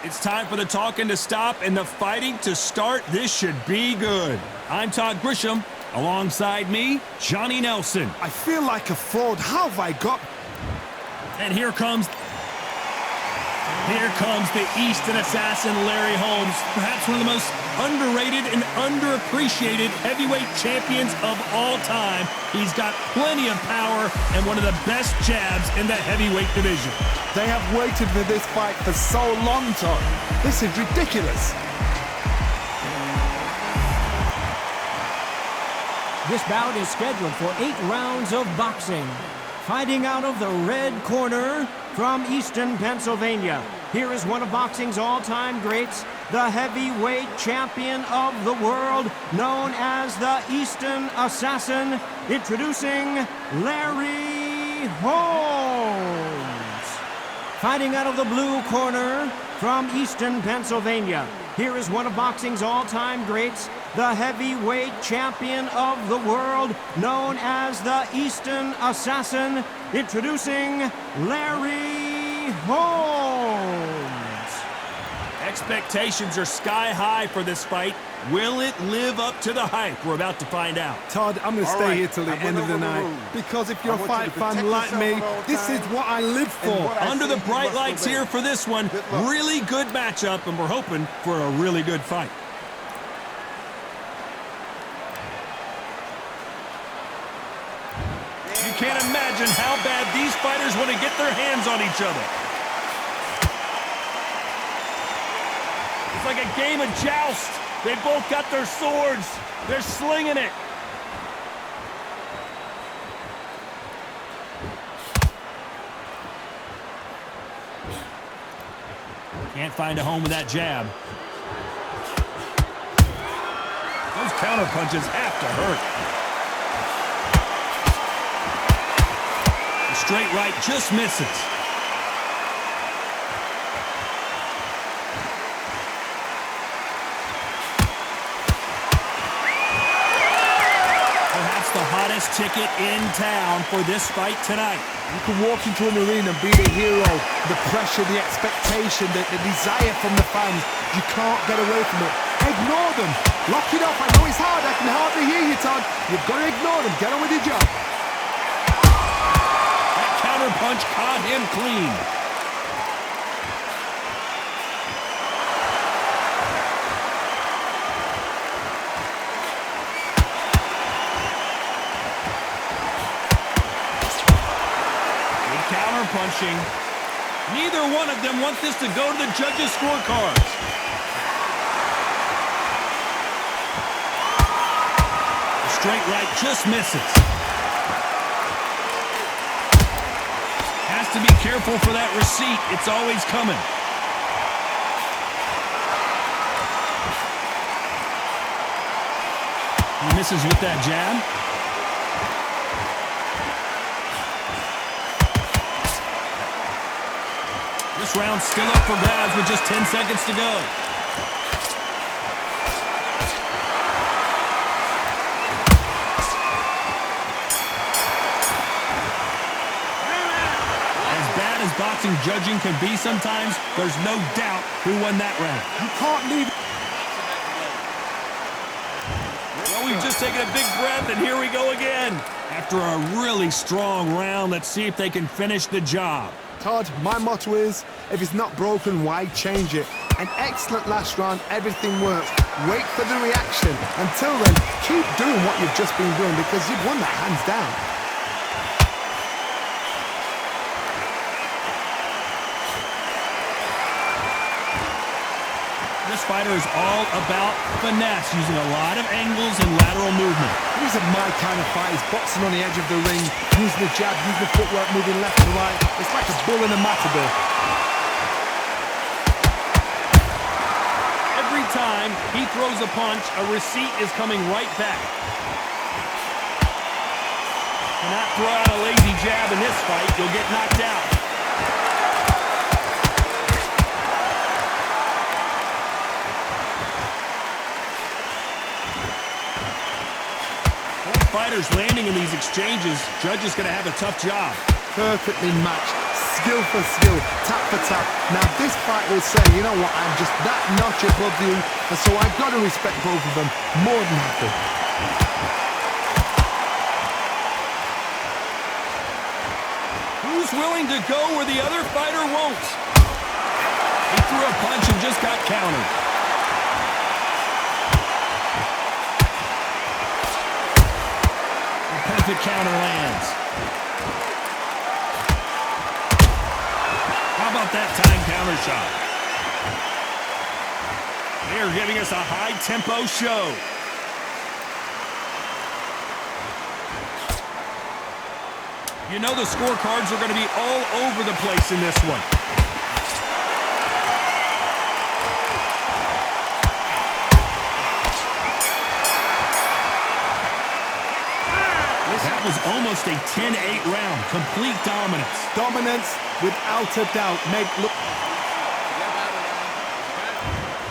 It's time for the talking to stop and the fighting to start. This should be good. I'm Todd Grisham. Alongside me, Johnny Nelson. I feel like a fraud. How have I got... And here comes the Easton assassin, Larry Holmes. Perhaps one of the most underrated and underappreciated heavyweight champions of all time. He's got plenty of power and one of the best jabs in the heavyweight division. They have waited for this fight for so long, Todd. This is ridiculous. This bout is scheduled for 8 rounds of boxing. Fighting out of the red corner from Easton, Pennsylvania. Here is one of boxing's all-time greats, the heavyweight champion of the world, known as the Easton Assassin, introducing Larry Holmes. Fighting out of the blue corner from Easton, Pennsylvania. Here is one of boxing's all-time greats, the heavyweight champion of the world, known as the Easton Assassin, introducing Larry Holmes. Expectations are sky high for this fight. Will it live up to the hype? We're about to find out. Todd, I'm going to stay here till the end of the night, because if you're a fight fan like me, this is what I live for. Under the bright lights here for this one. Really good matchup, and we're hoping for a really good fight. You can't imagine how bad these fighters want to get their hands on each other. It's like a game of joust. They both got their swords. They're slinging it. Can't find a home with that jab. Those counter punches have to hurt. The straight right just misses. Hottest ticket in town for this fight tonight. You can walk into an arena and be the hero. The pressure, the expectation, the desire from the fans. You can't get away from it. Ignore them. Lock it up. I know it's hard. I can hardly hear you, Todd. You've got to ignore them. Get on with your job. That counter punch caught him clean. Punching. Neither one of them want this to go to the judges' scorecards. The straight right just misses. Has to be careful for that receipt. It's always coming. He misses with that jab. This round's still up for grabs with just 10 seconds to go. As bad as boxing judging can be sometimes, there's no doubt who won that round. You can't leave. Well, we've just taken a big breath, and here we go again. After a really strong round, let's see if they can finish the job. Todd, my motto is, if it's not broken, why change it? An excellent last round, everything works. Wait for the reaction. Until then, keep doing what you've just been doing, because you've won that hands down. This fighter is all about finesse, using a lot of angles and lateral movement. These are my kind of fighters, boxing on the edge of the ring, using the jab, using the footwork, moving left to right. It's like a bull in a matador. Every time he throws a punch, a receipt is coming right back. Cannot throw out a lazy jab in this fight. You'll get knocked out. Fighters landing in these exchanges, judge is going to have a tough job. perfectly matched, skill for skill, tap for tap. Now this fight will say, you know what, I'm just that notch above you, and so I've got to respect both of them more than happy. Who's willing to go where the other fighter won't? He threw a punch and just got countered. The perfect counter lands. How about that time counter shot? They are giving us a high-tempo show. You know the scorecards are going to be all over the place in this one. That was almost a 10-8 round. Complete dominance. Dominance, without a doubt, look.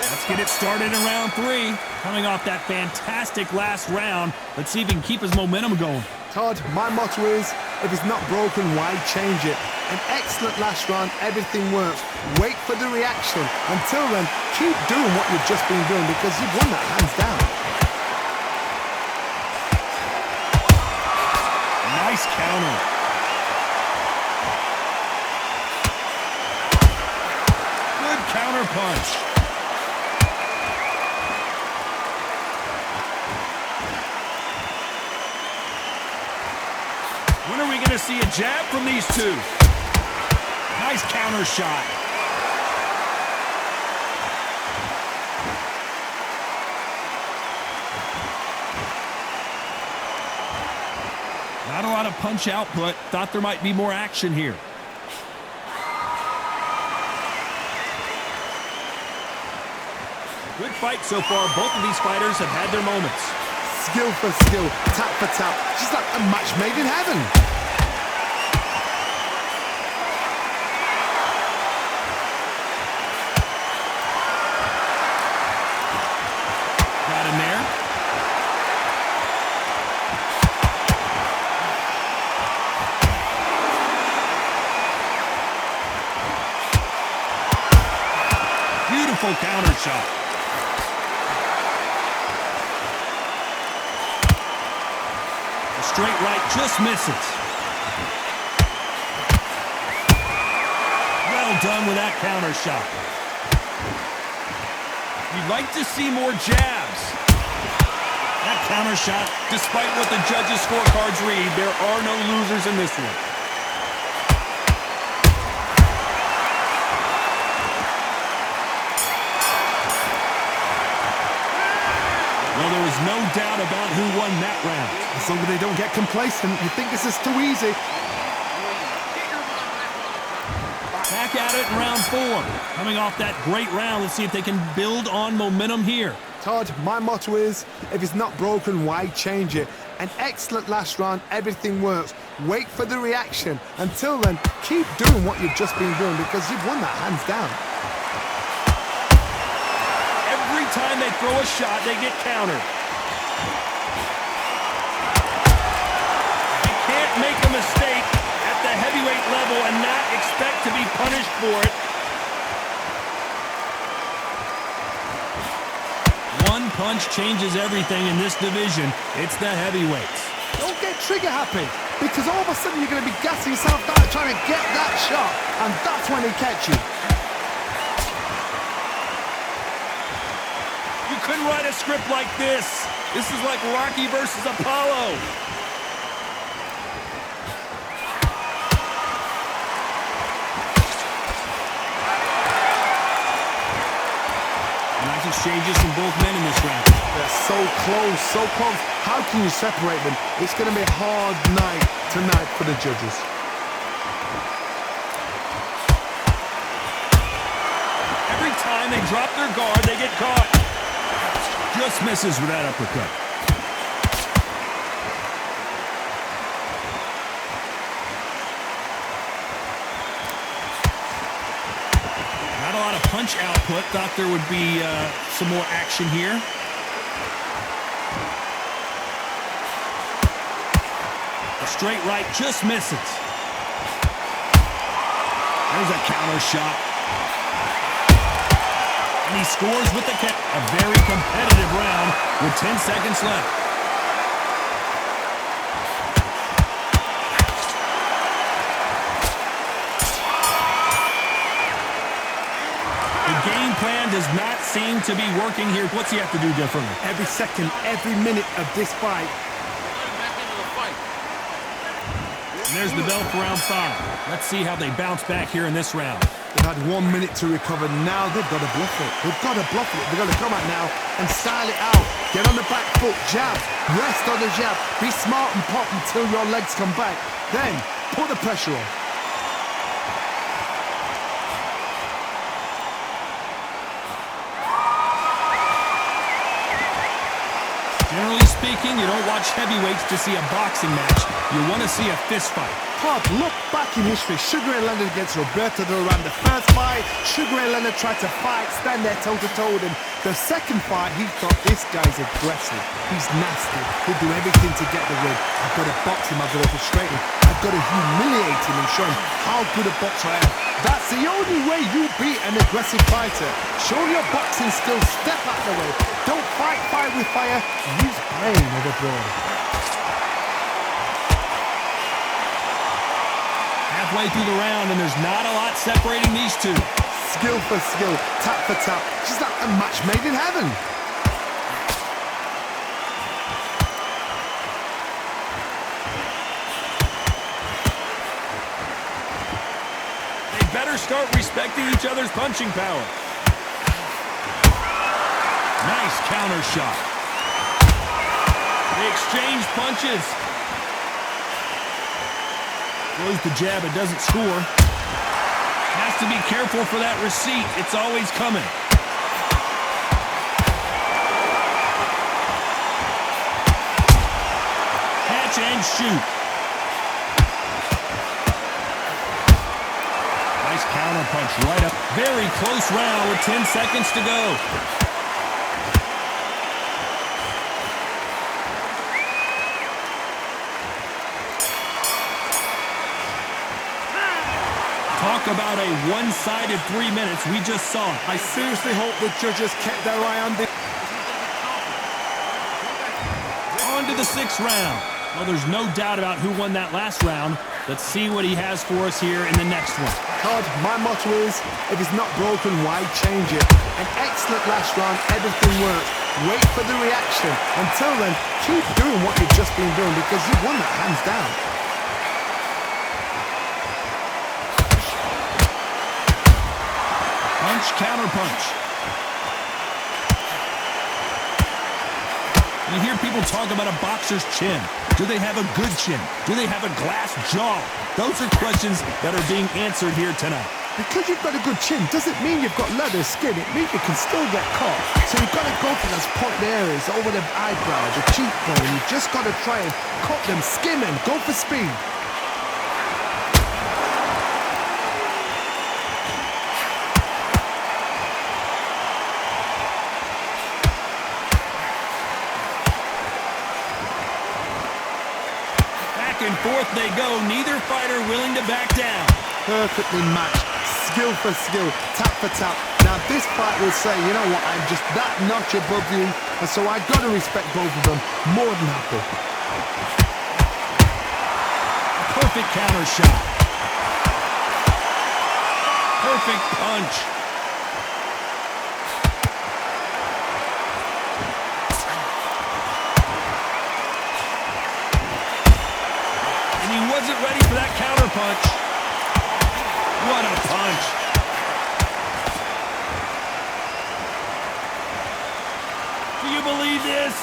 Let's get it started in round 3. Coming off that fantastic last round, let's see if he can keep his momentum going. Todd, my motto is, if it's not broken, why change it? An excellent last round, everything works. Wait for the reaction. Until then, keep doing what you've just been doing because you've won that hands down. Nice counter. Good counter punch. When are we going to see a jab from these two? Nice counter shot. Not a lot of punch output. Thought there might be more action here. Good fight so far. Both of these fighters have had their moments. Skill for skill, tap for tap, just like a match made in heaven. Got him there. Beautiful counter shot. Straight right just misses. Well done with that counter shot. You'd like to see more jabs. That counter shot, despite what the judges' scorecards read, there are no losers in this one. Well, there was no doubt about who won that round. As long as they don't get complacent, you think this is too easy. Back at it in round 4. Coming off that great round, let's see if they can build on momentum here. Todd, my motto is, if it's not broken, why change it? An excellent last round, everything works. Wait for the reaction. Until then, keep doing what you've just been doing because you've won that hands down. Every time they throw a shot, they get countered. You can't make a mistake at the heavyweight level and not expect to be punished for it. One punch changes everything in this division. It's the heavyweights. Don't get trigger happy because all of a sudden you're going to be gassing yourself down trying to get that shot, and that's when he catch you. You couldn't write a script like this. This is like Rocky versus Apollo. Nice exchanges from both men in this round. They're so close, so close. How can you separate them? It's going to be a hard night tonight for the judges. Every time they drop their guard, they get caught. Just misses with that uppercut. Not a lot of punch output. Thought there would be some more action here. A straight right just misses. There's a counter shot. And he scores with the kick. A very competitive round with 10 seconds left. The game plan does not seem to be working here. What's he have to do differently? Every second, every minute of this fight. And there's the bell for round 5. Let's see how they bounce back here in this round. They've had 1 minute to recover. Now they've got to bluff it. They've got to bluff it. They've got to come out now and style it out. Get on the back foot, jab, rest on the jab. Be smart and pop until your legs come back. Then put the pressure on. Generally speaking, you don't watch heavyweights to see a boxing match. You want to see a fist fight. Todd, look back in history. Sugar Ray Leonard against Roberto Duran. The first fight, Sugar Ray Leonard tried to fight, stand there toe-to-toe with him. The second fight, he thought, this guy's aggressive. He's nasty. He'll do everything to get the win. I've got to box him. I've got to frustrate him. I've got to humiliate him and show him how good a boxer I am. That's the only way you beat an aggressive fighter. Show your boxing skills. Step out the way. Don't fight fire with fire. Use brain with a brawn. Halfway through the round, and there's not a lot separating these two. Skill for skill, tap for tap. Just like a match made in heaven. They better start respecting each other's punching power. Nice counter shot. They exchange punches. Throws the jab, it doesn't score. Has to be careful for that receipt. It's always coming. Catch and shoot. Nice counter punch right up. Very close round with 10 seconds to go. Talk about a one-sided 3 minutes. We just saw it. I seriously hope the judges kept their eye on this. On to the 6th round. Well, there's no doubt about who won that last round. Let's see what he has for us here in the next one. Todd, my motto is, if it's not broken, why change it? An excellent last round, everything worked. Wait for the reaction. Until then, keep doing what you've just been doing because you won that hands down. Punch, counter punch. You hear people talk about a boxer's chin. Do they have a good chin? Do they have a glass jaw? Those are questions that are being answered here tonight. Because you've got a good chin doesn't mean you've got leather skin. It means you can still get caught. So you've got to go for those pointed areas over the eyebrow, the cheekbone. You've just got to try and cut them, skim them, go for speed. Back and forth they go. Neither fighter willing to back down. Perfectly matched. Skill for skill, tap for tap. Now this fight will say, you know what, I'm just that notch above you, and so I got to respect both of them. More than happy. Perfect counter shot. Perfect punch. And he wasn't ready for that counter punch. What a punch. Do you believe this?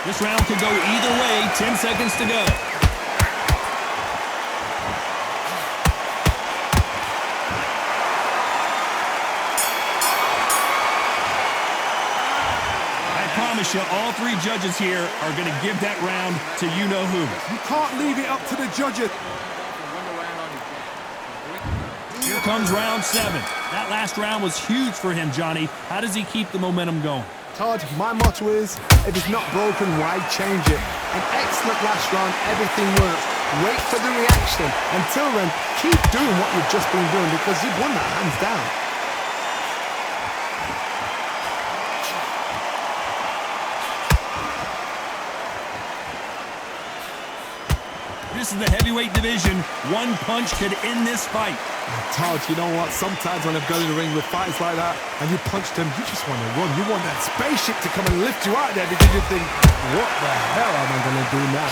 This round could go either way. 10 seconds to go. You, all 3 judges here are going to give that round to you-know-who. You can't leave it up to the judges. Here comes round 7. That last round was huge for him, Johnny. How does he keep the momentum going? Todd, my motto is, if it's not broken, why change it? An excellent last round, everything works. Wait for the reaction. Until then, keep doing what you've just been doing because you've won that hands down. This is the heavyweight division. One punch could end this fight. Todd, you know what? Sometimes when I've gone in the ring with fighters like that and you punch them, you just want to run. You want that spaceship to come and lift you out there because you think, what the hell am I going to do now?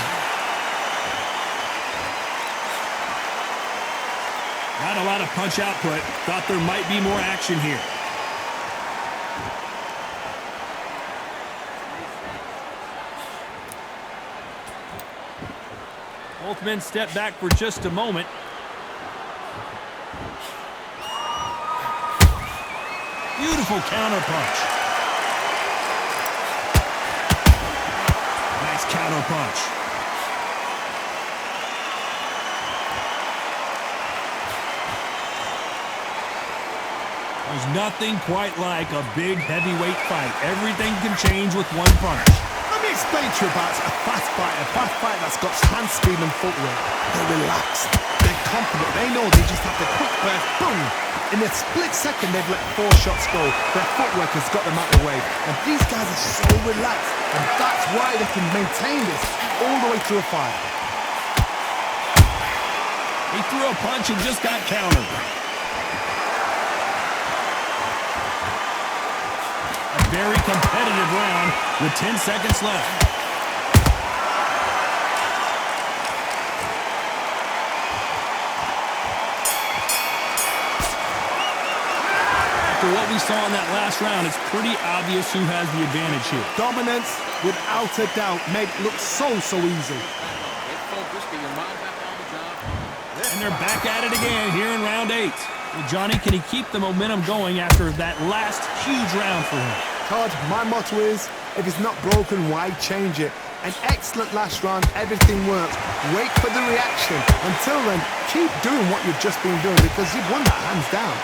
Not a lot of punch output. Thought there might be more action here. Both men step back for just a moment. Beautiful counter punch. Nice counter punch. There's nothing quite like a big heavyweight fight. Everything can change with one punch. Let me explain to you about a fast fight that's got hand speed and footwork. They're relaxed, they're confident, they know they just have the quick burst, boom! In a split second, they've let 4 shots go. Their footwork has got them out of the way. And these guys are so relaxed, and that's why they can maintain this all the way through a fight. He threw a punch and just got countered. A very competitive round with 10 seconds left. After what we saw in that last round, it's pretty obvious who has the advantage here. Dominance, without a doubt, made it look so easy. And they're back at it again here in round 8. Well, Johnny, can he keep the momentum going after that last huge round for him? Todd, my motto is, if it's not broken, why change it? An excellent last round, everything works. Wait for the reaction. Until then, keep doing what you've just been doing because you've won that hands down.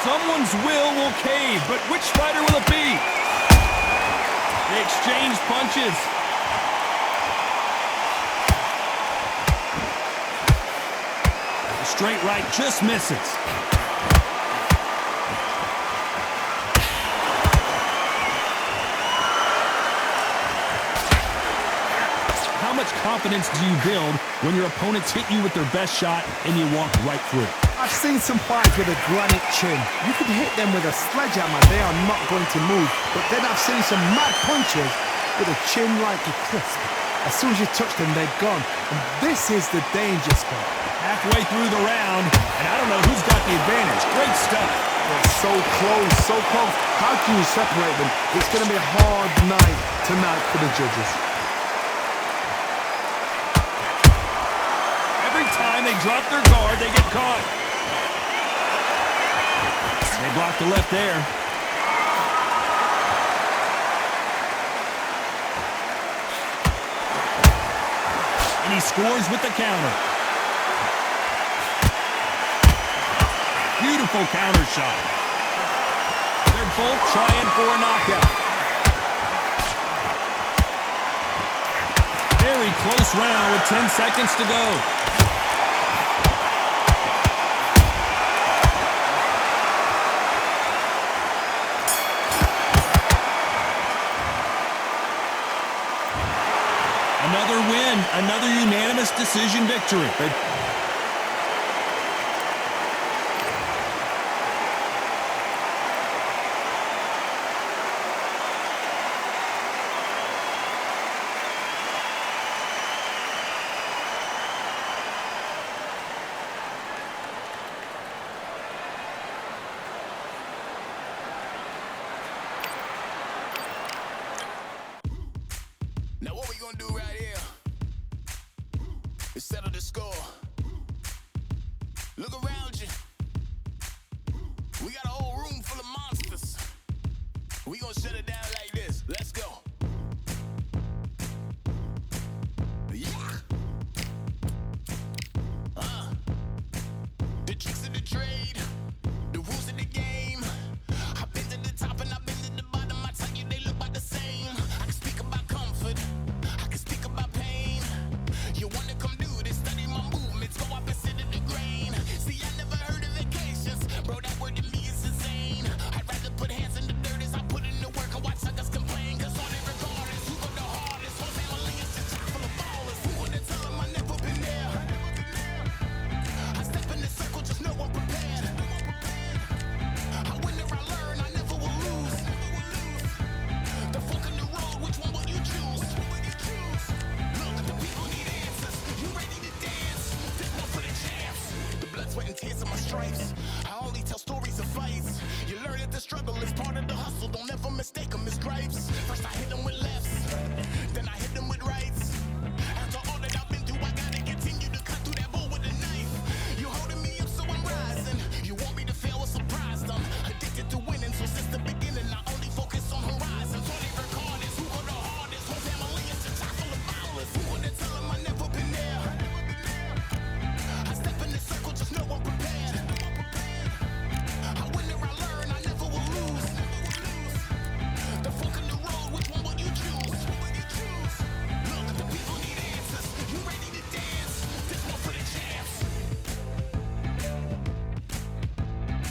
Someone's will cave, but which fighter will it be? They exchange punches. The straight right just misses. How much confidence do you build when your opponents hit you with their best shot and you walk right through? I've seen some fights with a granite chin. You could hit them with a sledgehammer, they are not going to move. But then I've seen some mad punches with a chin like a crisp. As soon as you touch them, they're gone. And this is the danger spot. Halfway through the round, and I don't know who's got the advantage. Great stuff. They're so close, so close. How can you separate them? It's going to be a hard night tonight for the judges. Every time they drop their guard, they get caught. They blocked the left there. And he scores with the counter. Beautiful counter shot. They're both trying for a knockout. Very close round with 10 seconds to go. Another win, another unanimous decision victory. Now what we gonna do right here is settle the score. Look around you. We got a whole room full of monsters. We gonna shut it